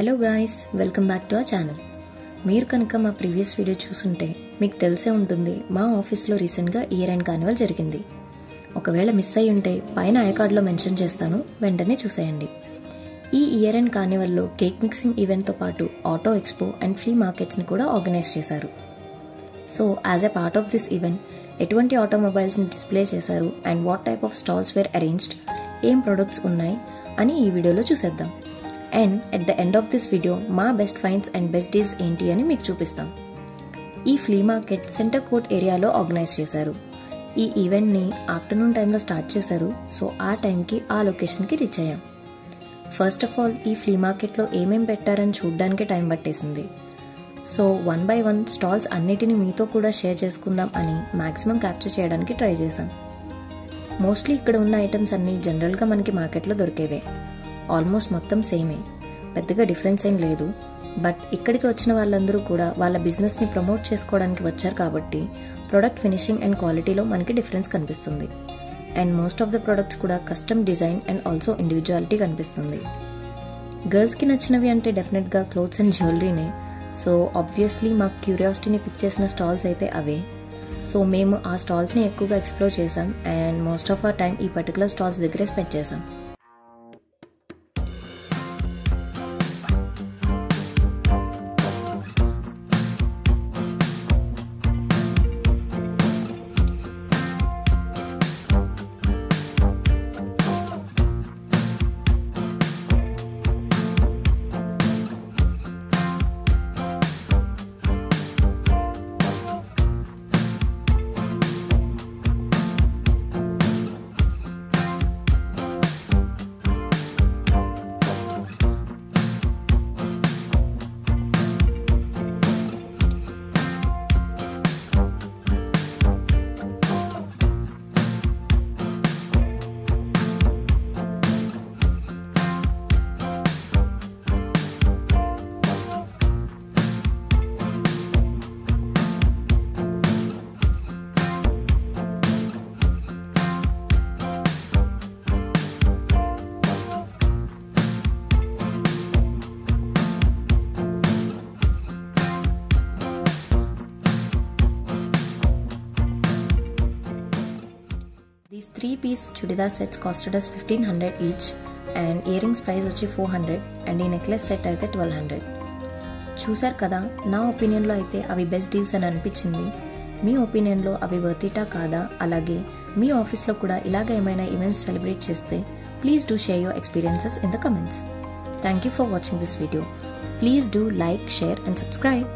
Hello guys, welcome back to our channel. మీరు కనుక మా ప్రీవియస్ వీడియో చూసుంటే మీకు తెలిసే ఉంటుంది, మా ఆఫీస్లో రీసెంట్గా ఇయర్ ఎండ్ కార్నివల్ జరిగింది. ఒకవేళ మిస్ అయ్యి ఉంటే పైన ఐ కార్డ్లో మెన్షన్ చేస్తాను, వెంటనే చూసేయండి. ఈ ఇయర్ ఎండ్ కార్నివల్లో కేక్ మిక్సింగ్ ఈవెంట్తో పాటు ఆటో ఎక్స్పో అండ్ ఫ్లీ మార్కెట్స్ని కూడా ఆర్గనైజ్ చేశారు. So as a part of this event ఎటువంటి ఆటోమొబైల్స్ని డిస్ప్లే చేశారు and what type of stalls were arranged, ఏం ప్రొడక్ట్స్ ఉన్నాయి అని ఈ వీడియోలో చూసేద్దాం. And at the end of this video మా best finds and best deals ఏంటి అని మీకు చూపిస్తాం. ఈ ఫ్లీ మార్కెట్ సెంటర్ కోర్ట్ ఏరియాలో ఆర్గనైజ్ చేశారు. ఈ ఈవెంట్ని ఆఫ్టర్నూన్ టైంలో స్టార్ట్ చేశారు. సో ఆ టైంకి ఆ లొకేషన్కి రీచ్ అయ్యాం. ఫస్ట్ ఆఫ్ ఆల్ ఈ ఫ్లీ మార్కెట్లో ఏమేం పెట్టారని చూడడానికి టైం పట్టేసింది. సో 1 by 1 స్టాల్స్ అన్నిటిని మీతో కూడా షేర్ చేసుకుందాం అని మ్యాక్సిమం క్యాప్చర్ చేయడానికి ట్రై చేశాం. మోస్ట్లీ ఇక్కడ ఉన్న ఐటమ్స్ అన్నీ జనరల్గా మనకి మార్కెట్లో దొరికేవే. ఆల్మోస్ట్ మొత్తం సేమే, పెద్దగా డిఫరెన్స్ ఏం లేదు. బట్ ఇక్కడికి వచ్చిన వాళ్ళందరూ కూడా వాళ్ళ బిజినెస్ని ప్రమోట్ చేసుకోవడానికి వచ్చారు కాబట్టి ప్రొడక్ట్ ఫినిషింగ్ అండ్ క్వాలిటీలో మనకి డిఫరెన్స్ కనిపిస్తుంది. And most of the products కూడా custom design and also individuality కనిపిస్తుంది. గర్ల్స్కి నచ్చినవి అంటే డెఫినెట్గా క్లోత్స్ అండ్ జ్యువెలరీనే. సో ఆబ్వియస్లీ మాకు క్యూరియాసిటీని పిక్ చేసిన స్టాల్స్ అయితే అవే. సో మేము ఆ స్టాల్స్ని ఎక్కువగా ఎక్స్ప్లోర్ చేసాం and most of our time ఈ పర్టికులర్ స్టాల్స్ దగ్గరే స్పెండ్ చేసాం. These 3-piece chudidar sets costed us 1500 each and earrings price వచ్చి 400 and ఈ నెక్లెస్ సెట్ అయితే 1200. చూసారు కదా, నా ఒపీనియన్లో అయితే అవి బెస్ట్ డీల్స్ అని అనిపించింది. మీ ఒపీనియన్లో అవి వర్తిటా కాదా? అలాగే మీ ఆఫీస్లో కూడా ఇలాగ ఏమైనా ఈవెంట్స్ సెలబ్రేట్ చేస్తే please do share your experiences in the comments. Thank you for watching this video. Please do like, share and subscribe.